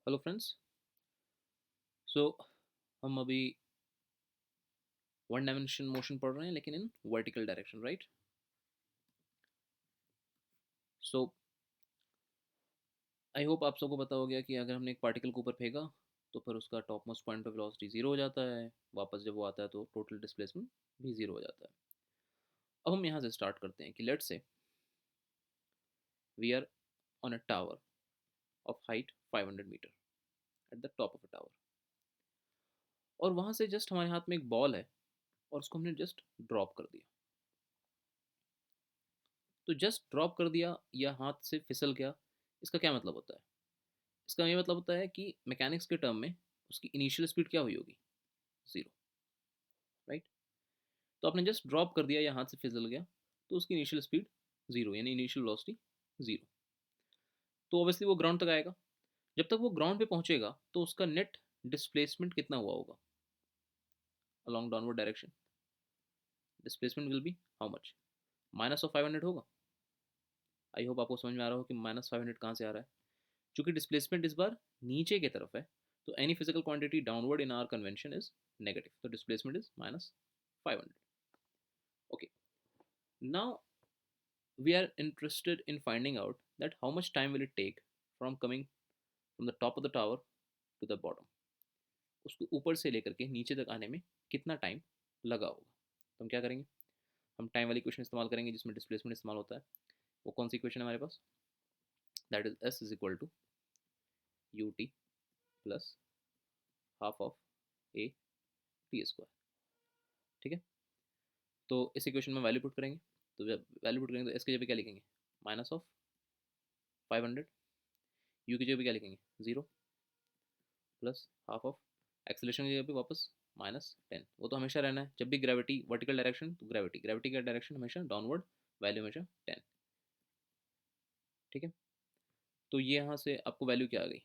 Hello friends. सो हम अभी one dimension motion पढ़ रहे हैं लेकिन in vertical direction, right? So I hope आप सबको पता हो गया कि अगर हमने एक पार्टिकल को ऊपर फेंका तो फिर उसका top most point of velocity zero हो जाता है। वापस जब वो आता है तो टोटल डिस्प्लेसमेंट भी जीरो हो जाता है। अब हम यहाँ से स्टार्ट करते हैं कि let's say we are on a tower of height 500 meter at the top of a tower, और वहाँ से जस्ट हमारे हाथ में एक बॉल है और उसको हमने जस्ट ड्रॉप कर दिया। तो जस्ट ड्रॉप कर दिया या हाथ से फिसल गया, इसका क्या मतलब होता है? इसका ये मतलब होता है कि मैकेनिक्स के टर्म में उसकी इनिशियल स्पीड क्या हुई होगी? Zero, right? तो आपने जस्ट ड्रॉप कर दिया या हाथ से फिसल गया तो उसकी इनिशियल स्पीड जीरो, यानी इनिशियल वेलोसिटी जीरो। तो ऑब्वियसली वो ग्राउंड तक आएगा। जब तक वो ग्राउंड पे पहुंचेगा तो उसका नेट डिस्प्लेसमेंट कितना हुआ होगा along downward direction? Displacement will be how much? Minus of 500 होगा। आई होप आपको समझ में आ रहा हो कि माइनस 500 कहाँ से आ रहा है। चूंकि डिस्प्लेसमेंट इस बार नीचे की तरफ है, तो any physical quantity downward in our convention is negative, तो displacement is minus 500। Okay, now we are interested in finding out that how much time will it take from coming from the top of the tower to the bottom, उसको ऊपर से लेकर के नीचे तक आने में कितना टाइम लगा होगा। तो हम क्या करेंगे, हम टाइम वाली क्वेश्चन इस्तेमाल करेंगे जिसमें डिस्प्लेसमेंट इस्तेमाल होता है। वो कौन सी क्वेश्चन है हमारे पास? That is S is equal to U T plus half of A T square. ठीक है, तो इस इक्वेशन में वैल्यू पुट करेंगे। तो वैल्यू पुट करेंगे तो एस की जगह क्या लिखेंगे? Minus of 500। यू की जगह क्या लिखेंगे? Zero plus half of acceleration की जगह पे वापस -10। वो तो हमेशा रहना है, जब भी ग्रेविटी वर्टिकल डायरेक्शन तो ग्रेविटी ग्रेविटी का डायरेक्शन हमेशा डाउनवर्ड, वैल्यू हमेशा 10। ठीक है, तो ये यहाँ से आपको वैल्यू क्या आ गई?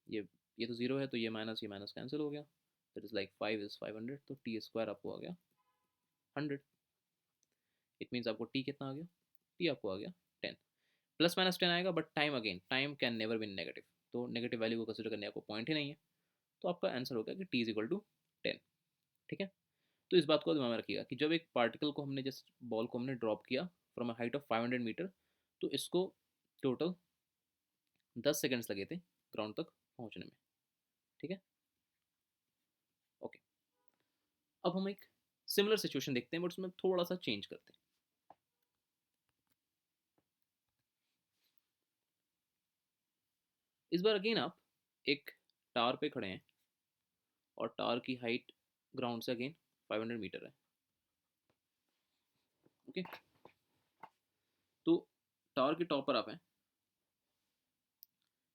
ये तो जीरो है तो ये माइनस कैंसिल हो गया। दैट इज लाइक 5 इज 500, तो टी स्क्वायर आपको आ गया 100। इट मीन्स आपको टी कितना आ गया? टी आपको आ गया 10। प्लस माइनस 10 आएगा, but time again, time can never be negative, तो नेगेटिव वैल्यू को कंसिडर करने का कोई पॉइंट ही नहीं है। तो आपका आंसर हो गया कि टी इज इक्वल टू 10। ठीक है, तो इस बात को दिमाग में रखिएगा कि जब एक पार्टिकल को हमने, जस्ट बॉल को हमने ड्रॉप किया from a height of 500 meter, तो इसको टोटल 10 सेकेंड्स लगे थे ग्राउंड तक पहुंचने में। ठीक है, ओके। अब हम एक सिमिलर सिचुएशन देखते हैं बट उसमें थोड़ा सा चेंज करते हैं। इस बार अगेन आप एक टावर पे खड़े हैं और टावर की हाइट ग्राउंड से अगेन 500 मीटर है। ओके, तो टावर के टॉप पर आप हैं।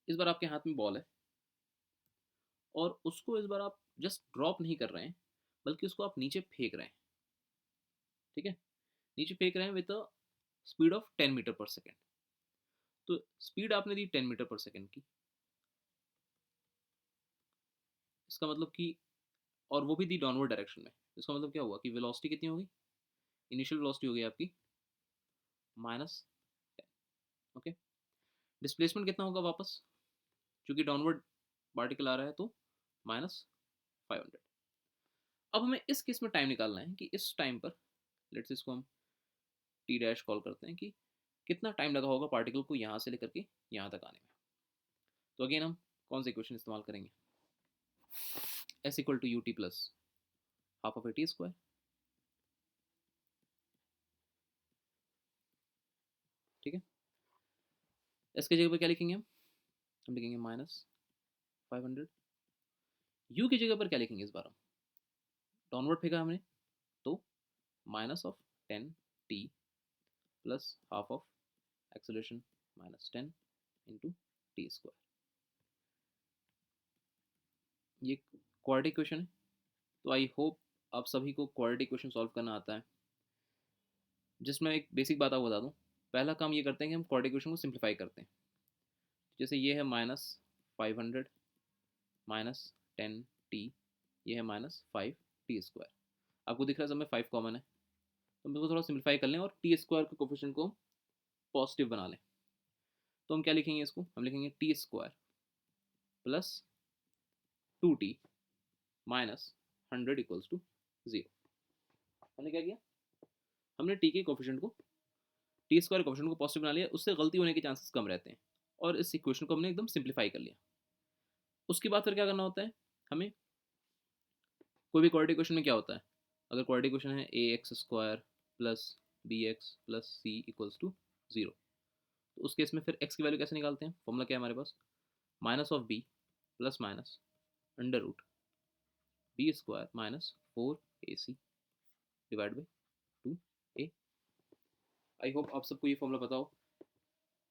इस बार आपके हाथ में बॉल है और उसको इस बार आप जस्ट ड्रॉप नहीं कर रहे हैं, बल्कि उसको आप नीचे फेंक रहे हैं। ठीक है, नीचे फेंक रहे हैं with a speed of 10 meter per second. तो स्पीड आपने दी 10 मीटर पर सेकेंड की, इसका मतलब कि, और वो भी दी डाउनवर्ड डायरेक्शन में। इसका मतलब क्या हुआ कि वेलोसिटी कितनी होगी? इनिशियल वेलोसिटी हो गई आपकी -10। ओके, डिस्प्लेसमेंट कितना होगा वापस, क्योंकि डाउनवर्ड पार्टिकल आ रहा है, तो -500। अब हमें इस केस में टाइम निकालना है कि इस टाइम पर, लेट्स इसको हम टी डैश कॉल करते हैं, कि कितना टाइम लगा होगा पार्टिकल को यहाँ से लेकर के यहाँ तक आने में। तो अगेन हम कौन सा इक्वेशन इस्तेमाल करेंगे? S equal to U T plus half of A T square. ठीक है, एस की जगह पर क्या लिखेंगे हम लिखेंगे -500। यू की जगह पर क्या लिखेंगे? इस बार हम डाउनवर्ड फेंका हमने, तो -10 T plus half of acceleration -10 into T square. ये क्वाड्रेटिक इक्वेशन है। तो आई होप आप सभी को क्वाड्रेटिक इक्वेशन सॉल्व करना आता है। जिसमें एक बेसिक बात आपको बता दूं, पहला काम ये करते हैं कि हम क्वाड्रेटिक इक्वेशन को सिंप्लीफाई करते हैं। जैसे ये है -500 -10 टी, ये है -5 टी स्क्वायर। आपको दिख रहा है सब में 5 कॉमन है, तो हम इसको थोड़ा सिंप्लीफाई कर लें और टी स्क्वायर के कोफिशिएंट को पॉजिटिव बना लें। तो हम क्या लिखेंगे? इसको हम लिखेंगे T square plus 2t minus 100 equals to 0। हमने क्या किया, हमने टी के कोफिशिएंट को, टी स्क्वायर कोफिशिएंट को पॉजिटिव बना लिया, उससे गलती होने के चांसेस कम रहते हैं, और इस इक्वेशन को हमने एकदम सिंप्लीफाई कर लिया। उसके बाद फिर क्या करना होता है हमें, कोई भी क्वाड्रेटिक इक्वेशन में क्या होता है, अगर क्वाड्रेटिक इक्वेशन है A X square plus B X plus C equals to 0, तो उस केस में फिर एक्स की वैल्यू कैसे निकालते हैं, फॉर्मूला क्या है हमारे पास, minus of B plus minus under root B square minus 4ac divide by 2a। I hope आप सबको ये फॉर्मूला पता हो।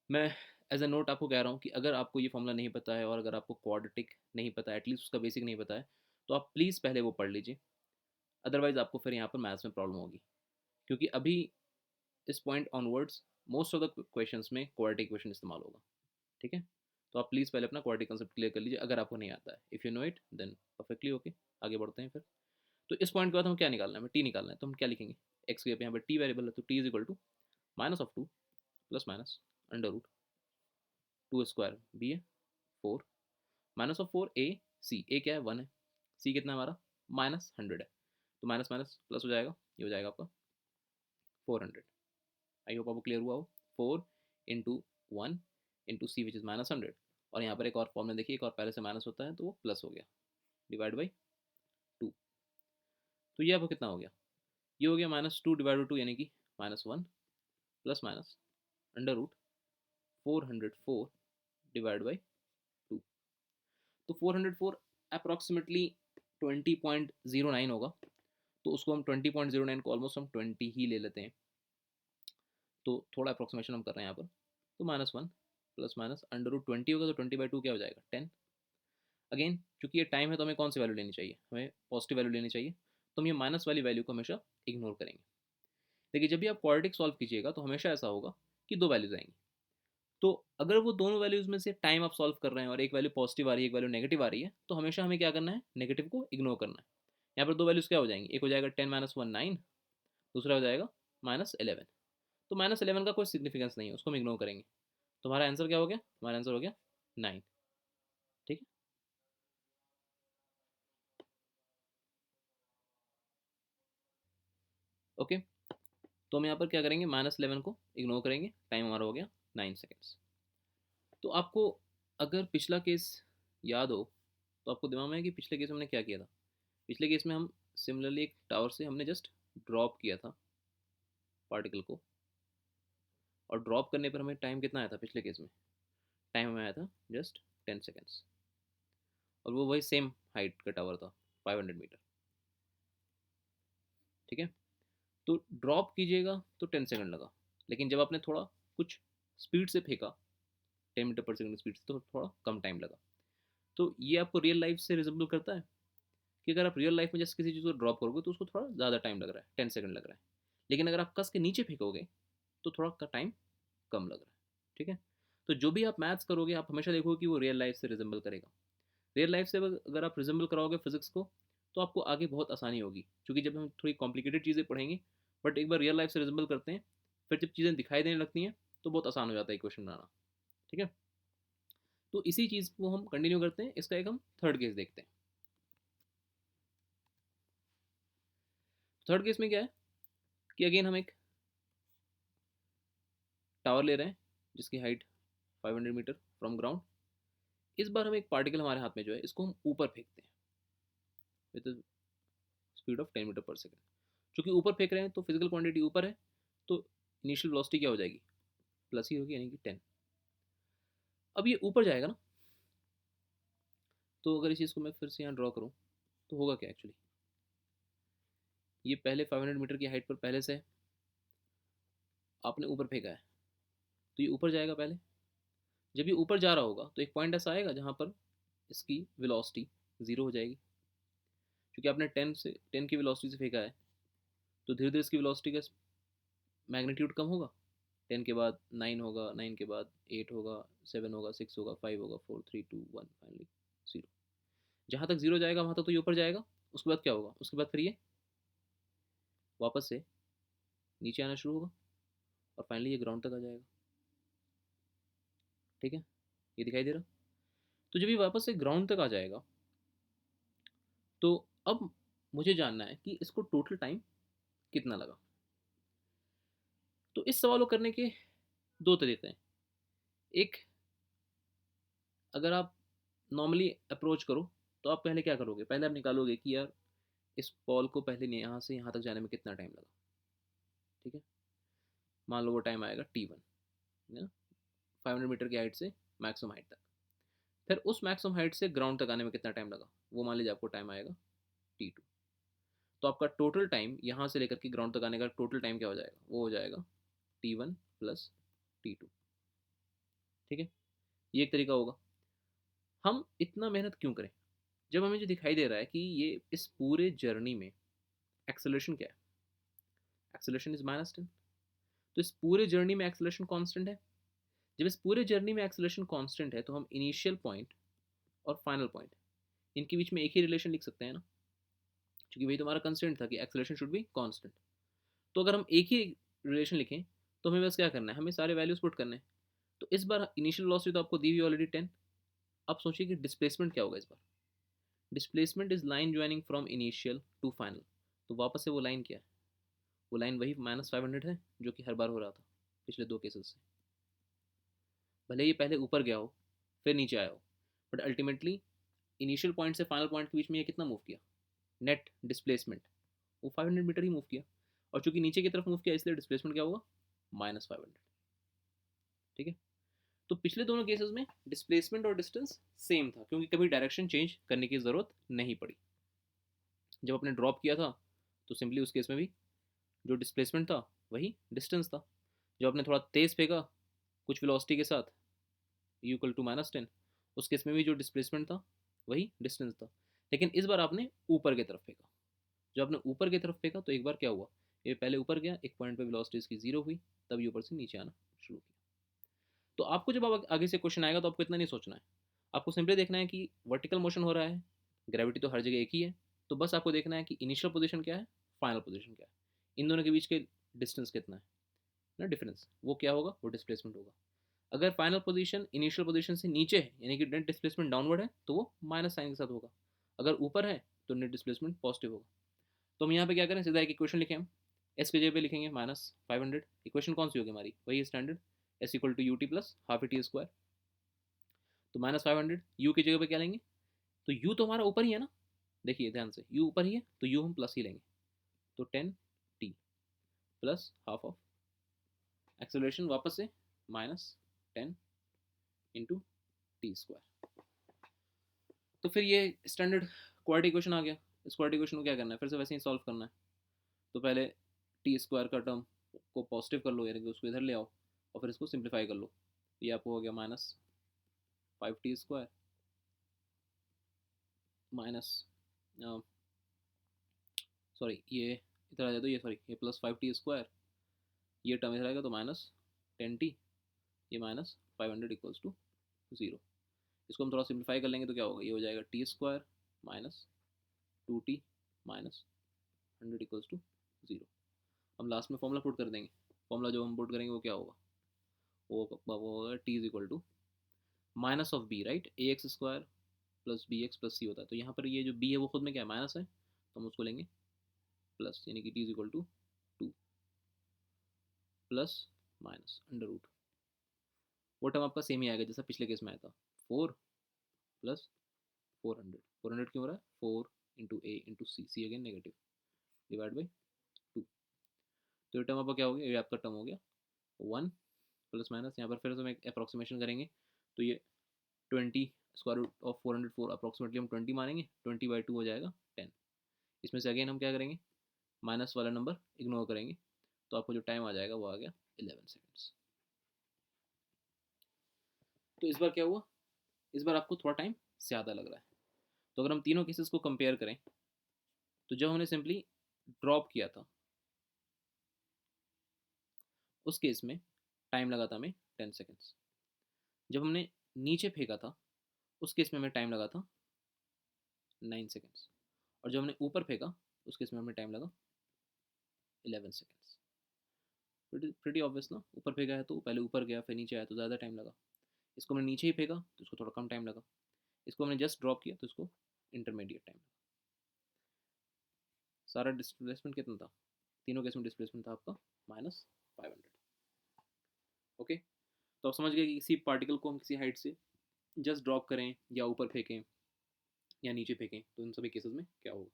मैं एज ए नोट आपको कह रहा हूँ कि अगर आपको ये फॉर्मूला नहीं पता है और अगर आपको क्वाड्रेटिक नहीं पता है, एटलीस्ट उसका बेसिक नहीं पता है, तो आप प्लीज़ पहले वो पढ़ लीजिए, अदरवाइज आपको फिर यहाँ पर मैथ्स में प्रॉब्लम होगी, क्योंकि अभी इस point onwards most of the questions में क्वाड्रेटिक इक्वेशन इस्तेमाल होगा। ठीक है, तो आप प्लीज़ पहले अपना क्वाड्रेटिक कंसेप्ट क्लियर कर लीजिए अगर आपको नहीं आता है। If you know it then perfectly okay, आगे बढ़ते हैं फिर। तो इस पॉइंट के बाद हम क्या निकालना है, हमें टी निकालना है, तो हम क्या लिखेंगे, एक्स के यहाँ पर टी वेरिएबल है, तो T is equal to minus of 2 plus minus under root 2 square B है 4 माइनस ऑफ 4 ए सी, ए क्या है 1 है, सी कितना है हमारा माइनस 100 है, तो माइनस माइनस प्लस हो जाएगा, ये हो जाएगा आपका 400। आई होप आपको क्लियर हुआ हो। 4 into 1 into C which is minus 100, और यहाँ पर एक और फॉर्म में देखिए, एक और पहले से माइनस होता है तो वो प्लस हो गया, डिवाइड बाई 2। तो ये आपको कितना हो गया, ये हो गया -2 डिवाइड बाई 2 यानी कि -1 plus minus under root 404 divide by 2। तो 404 अप्रॉक्सीमेटली 20.09 होगा, तो उसको हम 20.09 को ऑलमोस्ट हम 20 ही ले लेते हैं, तो थोड़ा अप्रॉक्सीमेशन हम कर रहे हैं यहाँ पर। तो -1 प्लस माइनस अंडर रूट 20 होगा, तो 20/2 क्या हो जाएगा 10। अगेन चूंकि ये टाइम है तो हमें कौन सी वैल्यू लेनी चाहिए, हमें पॉजिटिव वैल्यू लेनी चाहिए, तो हम ये माइनस वाली वैल्यू को हमेशा इग्नोर करेंगे। देखिए जब भी आप क्वाड्रेटिक सॉल्व कीजिएगा तो हमेशा ऐसा होगा कि दो वैल्यूज आएंगी, तो अगर वो दोनों वैल्यूज में से टाइम आप सॉल्व कर रहे हैं और एक वैल्यू पॉजिटिव आ रही है एक वैल्यू नेगेटिव आ रही है, तो हमेशा हमें क्या करना है, नेगेटिव को इग्नोर करना है। यहाँ पर दो वैल्यूज क्या हो जाएंगी, एक हो जाएगा 10 माइनस 1 9, दूसरा हो जाएगा -11। तो -11 का कोई सिग्निफिकेंस नहीं है, उसको हम इग्नोर करेंगे, तो हमारा आंसर क्या हो गया, हमारा आंसर हो गया 9। ठीक है, ओके। तो हम यहाँ पर क्या करेंगे, -11 को इग्नोर करेंगे, टाइम हमारा हो गया 9 सेकेंड्स। तो आपको अगर पिछला केस याद हो तो आपको दिमाग में है कि पिछले केस में हमने क्या किया था। पिछले केस में हम सिमिलरली एक टावर से हमने जस्ट ड्रॉप किया था पार्टिकल को, और ड्रॉप करने पर हमें टाइम कितना आया था, पिछले केस में टाइम हमें आया था जस्ट 10 सेकेंड्स, और वो वही सेम हाइट का टावर था 500 मीटर। ठीक है, तो ड्रॉप कीजिएगा तो 10 सेकेंड लगा, लेकिन जब आपने थोड़ा कुछ स्पीड से फेंका 10 मीटर पर सेकेंड स्पीड से, तो थोड़ा कम टाइम लगा। तो ये आपको रियल लाइफ से रिजेंबल करता है कि अगर आप रियल लाइफ में जैसे किसी चीज़ को ड्रॉप करोगे तो उसको थोड़ा ज़्यादा टाइम लग रहा है, 10 सेकेंड लग रहा है, लेकिन अगर आप कस के नीचे फेंकोगे तो थोड़ा का टाइम कम लग रहा है। ठीक है, तो जो भी आप मैथ्स करोगे आप हमेशा देखोगे कि वो रियल लाइफ से रिजेंबल करेगा। रियल लाइफ से अगर आप रिजेंबल कराओगे फिजिक्स को तो आपको आगे बहुत आसानी होगी, क्योंकि जब हम थोड़ी कॉम्प्लिकेटेड चीज़ें पढ़ेंगे बट एक बार रियल लाइफ से रिजेंबल करते हैं, फिर जब चीज़ें दिखाई देने लगती हैं तो बहुत आसान हो जाता है इक्वेशन बनाना। ठीक है, तो इसी चीज़ को हम कंटिन्यू करते हैं, इसका एक हम थर्ड केस देखते हैं। थर्ड केस में क्या है कि अगेन हम एक टावर ले रहे हैं जिसकी हाइट 500 मीटर फ्रॉम ग्राउंड। इस बार हम एक पार्टिकल हमारे हाथ में जो है इसको हम ऊपर फेंकते हैं with speed of 10 meter per second. चूंकि ऊपर फेंक रहे हैं तो फिजिकल क्वांटिटी ऊपर है, तो इनिशियल वेलोसिटी क्या हो जाएगी, प्लस ही होगी, यानी कि 10। अब ये ऊपर जाएगा ना, तो अगर इस चीज़ को मैं फिर से यहाँ ड्रॉ करूँ तो होगा क्या एक्चुअली, ये पहले 500 मीटर की हाइट पर पहले से आपने ऊपर फेंका है, तो ये ऊपर जाएगा पहले। जब ये ऊपर जा रहा होगा तो एक पॉइंट ऐसा आएगा जहाँ पर इसकी वेलोसिटी ज़ीरो हो जाएगी, क्योंकि आपने 10 की वेलोसिटी से फेंका है, तो धीरे धीरे इसकी वेलोसिटी का मैग्नीट्यूड कम होगा। 10 के बाद 9 होगा, 9 के बाद 8 होगा, 7 होगा, 6 होगा, 5 होगा, 4 3 2 1 फाइनली 0। जहाँ तक जीरो जाएगा वहाँ तक तो ये ऊपर जाएगा, उसके बाद क्या होगा, उसके बाद फिर ये वापस से नीचे आना शुरू होगा और फाइनली ये ग्राउंड तक आ जाएगा। ठीक है, ये दिखाई दे रहा। तो जब ये वापस से ग्राउंड तक आ जाएगा तो अब मुझे जानना है कि इसको टोटल टाइम कितना लगा। तो इस सवाल को करने के दो तरीके हैं। एक, अगर आप नॉर्मली अप्रोच करो तो आप पहले क्या करोगे, पहले आप निकालोगे कि यार इस बॉल को पहले यहाँ से यहाँ तक जाने में कितना टाइम लगा। ठीक है, मान लो वो टाइम आएगा T1, है ना, 500 मीटर की हाइट से मैक्सिमम हाइट तक। फिर उस मैक्सिमम हाइट से ग्राउंड तक आने में कितना टाइम लगा, वो मान लीजिए आपको टाइम आएगा T2। तो आपका टोटल टाइम यहाँ से लेकर के ग्राउंड तक आने का टोटल टाइम क्या हो जाएगा, वो हो जाएगा T1 प्लस T2। ठीक है, ये एक तरीका होगा। हम इतना मेहनत क्यों करें जब हमें जो दिखाई दे रहा है कि ये इस पूरे जर्नी में एक्सेलरेशन क्या है, एक्सेलरेशन इज -10। तो इस पूरे जर्नी में एक्सेलरेशन कांस्टेंट है। जब इस पूरे जर्नी में एक्सेलरेशन कांस्टेंट है तो हम इनिशियल पॉइंट और फाइनल पॉइंट, इनके बीच में एक ही रिलेशन लिख सकते हैं ना, क्योंकि वही तो हमारा कंस्टेंट था कि एक्सेलरेशन शुड बी कांस्टेंट। तो अगर हम एक ही रिलेशन लिखें तो हमें बस क्या करना है, हमें सारे वैल्यूज पुट करने हैं। तो इस बार इनिशियल वेलोसिटी तो आपको दी हुई ऑलरेडी 10। अब सोचिए कि डिस्प्लेसमेंट क्या होगा इस बार। Displacement is line joining from initial to final. तो वापस से वो लाइन क्या है, वो लाइन वही -500 है जो कि हर बार हो रहा था पिछले दो केसेस से। भले ये पहले ऊपर गया हो फिर नीचे आया हो, बट अल्टीमेटली इनिशियल पॉइंट से फाइनल पॉइंट के बीच में ये कितना मूव किया, नेट डिस्प्लेसमेंट वो 500 मीटर ही मूव किया। और चूंकि नीचे की तरफ मूव किया इसलिए डिस्प्लेसमेंट क्या होगा, -500। ठीक है, तो पिछले दोनों केसेस में डिस्प्लेसमेंट और डिस्टेंस सेम था क्योंकि कभी डायरेक्शन चेंज करने की ज़रूरत नहीं पड़ी। जब आपने ड्रॉप किया था तो सिंपली उस केस में भी जो डिस्प्लेसमेंट था वही डिस्टेंस था। जब आपने थोड़ा तेज़ फेंका कुछ वेलोसिटी के साथ U = -10, उस केस में भी जो डिस्प्लेसमेंट था वही डिस्टेंस था। लेकिन इस बार आपने ऊपर की तरफ फेंका। जब आपने ऊपर की तरफ फेंका तो एक बार क्या हुआ, ये पहले ऊपर गया, एक पॉइंट पे वेलोसिटी इसकी 0 हुई, तब ये ऊपर से नीचे आना शुरू किया। तो आपको जब आप आगे से क्वेश्चन आएगा तो आपको इतना नहीं सोचना है, आपको सिंपली देखना है कि वर्टिकल मोशन हो रहा है, ग्रेविटी तो हर जगह एक ही है। तो बस आपको देखना है कि इनिशियल पोजीशन क्या है, फाइनल पोजीशन क्या है, इन दोनों के बीच के डिस्टेंस कितना है ना, डिफरेंस, वो क्या होगा, वो डिस्प्लेसमेंट होगा। अगर फाइनल पोजीशन इनिशियल पोजीशन से नीचे है यानी कि नेट डिस्प्लेसमेंट डाउनवर्ड है तो वो माइनस साइन के साथ होगा। अगर ऊपर है तो नेट डिस्प्लेसमेंट पॉजिटिव होगा। तो हम यहाँ पे क्या करें, सीधा एक इक्वेशन लिखें हम। एस के जगह पे लिखेंगे -500। इक्वेशन कौन सी होगी हमारी, वही standard S = UT plus half ए टी स्क्वायर। तो -500 यू की जगह पे क्या लेंगे, तो यू तो हमारा ऊपर ही है ना, देखिए ध्यान से यू ऊपर ही है तो यू हम प्लस ही लेंगे। तो 10T plus half of acceleration वापस से -10 × T²। तो फिर ये स्टैंडर्ड क्वाड्रेटिक इक्वेशन आ गया। इस क्वाड्रेटिक इक्वेशन को क्या करना है, फिर से वैसे ही सॉल्व करना है। तो पहले T² का टर्म को पॉजिटिव कर लो यानी कि उसको इधर ले आओ और फिर इसको सिंप्लीफाई कर लो। ये आपको हो गया -5T² माइनस, सॉरी ये इधर आ जाए तो ये सॉरी ये +5T², ये टर्म इधर आएगा तो -10T, ये -500 = 0। इसको हम थोड़ा सिंप्लीफाई कर लेंगे तो क्या होगा, ये हो जाएगा T² माइनस 2T माइनस 100 = 0। हम लास्ट में फॉर्मूला पुट कर देंगे। फॉर्मूला जो हम पुट करेंगे वो क्या होगा, वो होगा T minus of B, right, AX² plus BX plus C होता है। तो यहाँ पर ये जो B है वो खुद में क्या है, माइनस है, तो हम उसको लेंगे प्लस, यानी कि T = 2 प्लस माइनस √। वो टर्म आपका सेम ही आएगा जैसा पिछले केस में आया था, 4 प्लस 400 क्यों हो रहा है, 4 × A × C again negative divide by 2। तो ये टर्म आपका क्या हो गया, ये आपका टर्म हो गया 1 प्लस माइनस, यहाँ पर फिर से हम एक अप्रॉक्सीमेशन करेंगे तो ये 20 √404 अप्रॉक्सीमेटली हम 20 मानेंगे, 20/2 हो जाएगा 10। इसमें से अगेन हम क्या करेंगे, माइनस वाला नंबर इग्नोर करेंगे, तो आपको जो टाइम आ जाएगा वो आ गया 11 सेकेंड्स। तो इस बार क्या हुआ, इस बार आपको थोड़ा टाइम ज़्यादा लग रहा है। तो अगर हम तीनों केसेस को कंपेयर करें तो जब हमने सिंपली ड्रॉप किया था उस केस में टाइम लगा था हमें 10 सेकेंड्स। जब हमने नीचे फेंका था उस केस में हमें टाइम लगा था 9 सेकेंड्स। और जब हमने ऊपर फेंका उस केस में हमें टाइम लगा 11 सेकेंड्स। प्रीटी ऑब्वियस ना, ऊपर फेंका है तो पहले ऊपर गया फिर नीचे आया तो ज़्यादा टाइम लगा। इसको हमने नीचे ही फेंका तो इसको थोड़ा कम टाइम लगा। इसको हमने जस्ट ड्रॉप किया तो इसको इंटरमीडिएट टाइम लगा। सारा डिस्प्लेसमेंट कितना था, तीनों केस में डिस्प्लेसमेंट था आपका -500। ओके, तो आप समझ गए कि किसी पार्टिकल को हम किसी हाइट से जस्ट ड्रॉप करें या ऊपर फेंकें या नीचे फेंकें तो इन सभी केसेस में क्या होगा।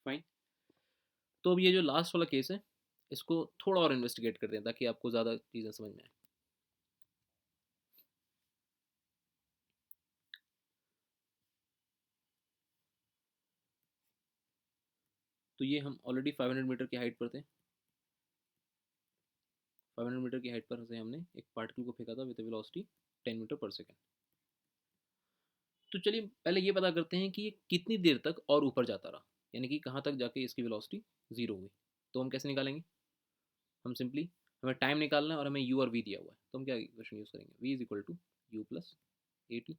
फाइन। तो अब ये जो लास्ट वाला केस है इसको थोड़ा और इन्वेस्टिगेट करते हैं ताकि आपको ज़्यादा चीज़ें समझ में आए। तो ये हम ऑलरेडी 500 मीटर की हाइट पर थे। 500 मीटर की हाइट पर से हमने एक पार्टिकल को फेंका था with velocity 10 meter per second. तो चलिए पहले ये पता करते हैं कि ये कितनी देर तक और ऊपर जाता रहा, यानी कि कहाँ तक जाके इसकी वेलोसिटी ज़ीरो हुई। तो हम कैसे निकालेंगे, हम सिंपली, हमें टाइम निकालना है और हमें यू और वी दिया हुआ है, तो हम क्या इक्वेशन यूज़ करेंगे, v is equal to U plus A T.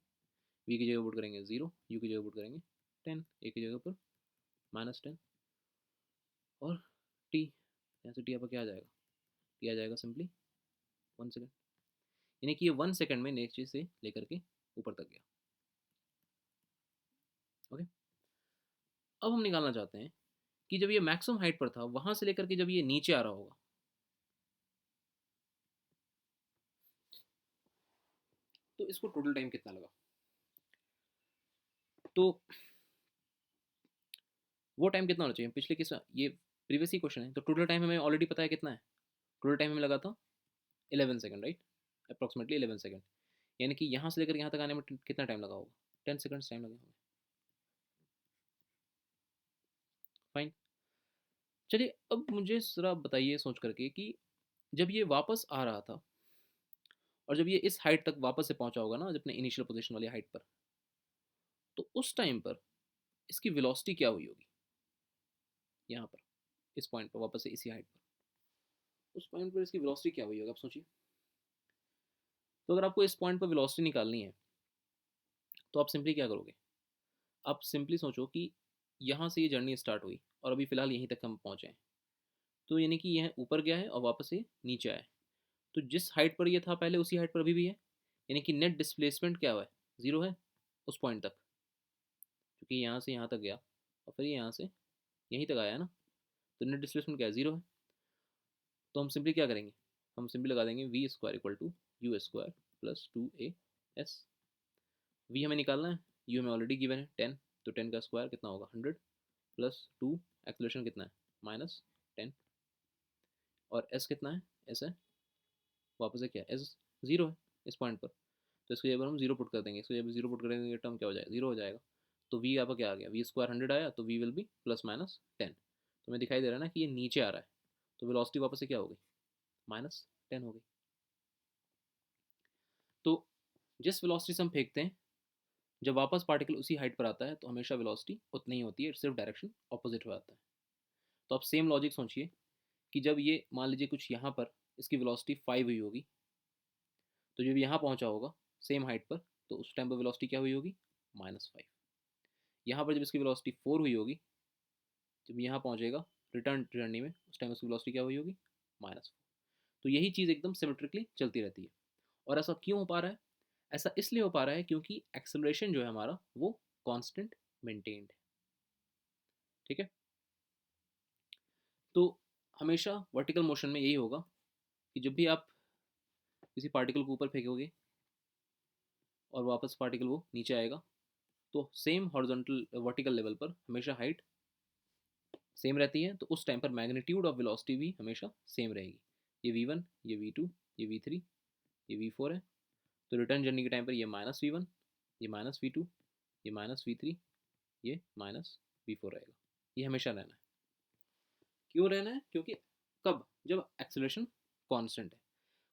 V की जगह पुट करेंगे 0, यू की जगह पुट करेंगे 10, ए की जगह पर -10 और टी, यहाँ से टी आपका क्या आ जाएगा, टी आ जाएगा सिंपली 1 सेकेंड, यानी कि ये 1 सेकेंड में नीचे से लेकर के ऊपर तक गया। ओके, अब हम निकालना चाहते हैं कि जब ये मैक्सिमम हाइट पर था वहां से लेकर के जब ये नीचे आ रहा होगा तो इसको टोटल टाइम कितना लगा। तो वो टाइम कितना होना चाहिए, पिछले किस, ये प्रीवियस ही क्वेश्चन है, तो टोटल टाइम हमें ऑलरेडी पता है कितना है, टोटल टाइम हमें लगा था 11 सेकेंड, राइट, अप्रॉक्सीमेटली 11 सेकेंड, यानी कि यहाँ से लेकर यहाँ तक आने में कितना टाइम लगा होगा, 10 सेकेंड्स टाइम लगे होंगे। फाइन। चलिए अब मुझे जरा बताइए सोच करके कि जब ये वापस आ रहा था और जब ये इस हाइट तक वापस से पहुंचा होगा ना अपने इनिशियल पोजीशन वाली हाइट पर, तो उस टाइम पर इसकी वेलोसिटी क्या हुई होगी, यहाँ पर इस पॉइंट पर वापस से इसी हाइट पर, उस पॉइंट पर इसकी वेलोसिटी क्या हुई होगी आप सोचिए। तो अगर आपको इस पॉइंट पर वेलोसिटी निकालनी है तो आप सिंपली क्या करोगे, आप सिंपली सोचो कि यहाँ से ये जर्नी स्टार्ट हुई और अभी फ़िलहाल यहीं तक हम पहुँचे हैं, तो यानी कि यह ऊपर गया है और वापस ये नीचे आया है, तो जिस हाइट पर ये था पहले उसी हाइट पर अभी भी है, यानी कि नेट डिस्प्लेसमेंट क्या हुआ है, ज़ीरो है उस पॉइंट तक, क्योंकि यहाँ से यहाँ तक गया और फिर ये यहाँ से यहीं तक आया है ना, तो नेट डिस्प्लेसमेंट क्या है, ज़ीरो है। तो हम सिंपली क्या करेंगे, हम सिंपली लगा देंगे V square equal to U square plus 2a s। V हमें निकालना है, यू हमें ऑलरेडी गिवन है 10, तो 10 का स्क्वायर कितना होगा 100 प्लस 2, एक्सलेशन कितना है -10, और एस कितना है, एस है वापस से क्या है, एस जीरो है इस पॉइंट पर, तो इसको जब हम जीरो पुट कर देंगे, इसको जब जीरो पुट करेंगे टर्म क्या हो जाएगा, जीरो हो जाएगा। तो वी आपका क्या आ गया, वी स्क्वायर 100 आया तो वी विल बी +-10, तो हमें दिखाई दे रहा है ना कि ये नीचे आ रहा है, तो वेलोसिटी वापस से क्या हो गई, -10 हो गई। तो जिस वेलोसिटी से हम फेंकते हैं जब वापस पार्टिकल उसी हाइट पर आता है तो हमेशा वेलोसिटी उतनी ही होती है, सिर्फ डायरेक्शन ऑपोजिट हो जाता है। तो आप सेम लॉजिक सोचिए कि जब ये मान लीजिए कुछ यहाँ पर इसकी वेलोसिटी 5 हुई होगी, तो जब यहाँ पहुँचा होगा सेम हाइट पर तो उस टाइम पर वेलोसिटी क्या हुई होगी, -5। यहाँ पर जब इसकी वेलोसिटी 4 हुई होगी, जब यहाँ पहुँचेगा रिटर्न जर्नी में उस टाइम उसकी वेलोसिटी क्या हुई होगी, -4। तो यही चीज़ एकदम सिमेट्रिकली चलती रहती है। और ऐसा क्यों हो पा रहा है, ऐसा इसलिए हो पा रहा है क्योंकि एक्सेलरेशन जो है हमारा वो कांस्टेंट मेंटेन्ड है। ठीक है, तो हमेशा वर्टिकल मोशन में यही होगा कि जब भी आप किसी पार्टिकल को ऊपर फेंकोगे और वापस पार्टिकल वो नीचे आएगा तो सेम हॉरिजॉन्टल वर्टिकल लेवल पर हमेशा हाइट सेम रहती है, तो उस टाइम पर मैग्नीट्यूड ऑफ वेलोसिटी भी हमेशा सेम रहेगी। ये v1, ये v2, ये v3, ये v4 है, तो रिटर्न जर्नी के टाइम पर ये -v1, ये -v2, ये -v3, ये -v4 रहेगा। ये हमेशा रहना है। क्यों रहना है, क्योंकि कब, जब एक्सेलरेशन कांस्टेंट है।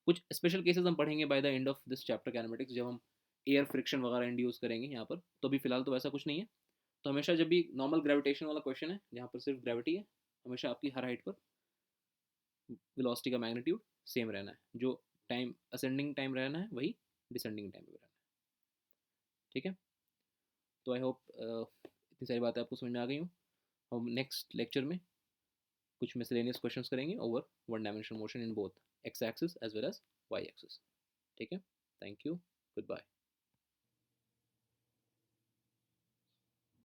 कुछ स्पेशल केसेस हम पढ़ेंगे by the end of this chapter kinematics, जब हम एयर फ्रिक्शन वगैरह इंड्यूस करेंगे यहाँ पर, तो अभी फिलहाल तो वैसा कुछ नहीं है। तो हमेशा जब भी नॉर्मल ग्रेविटेशन वाला क्वेश्चन है जहाँ पर सिर्फ ग्रेविटी है, हमेशा आपकी हर हाइट पर वेलोसिटी का मैग्नीट्यूड सेम रहना है, जो टाइम असेंडिंग टाइम रहना है वही डिसेंडिंग टाइम भी रहना है। ठीक है, तो आई होप इतनी सारी बातें आपको समझ में आ गई हूँ। हम नेक्स्ट लेक्चर में कुछ मिसलेनियस क्वेश्चंस करेंगे over one dimensional motion in both X axis as well as Y axis. ठीक है, थैंक यू, गुड बाय।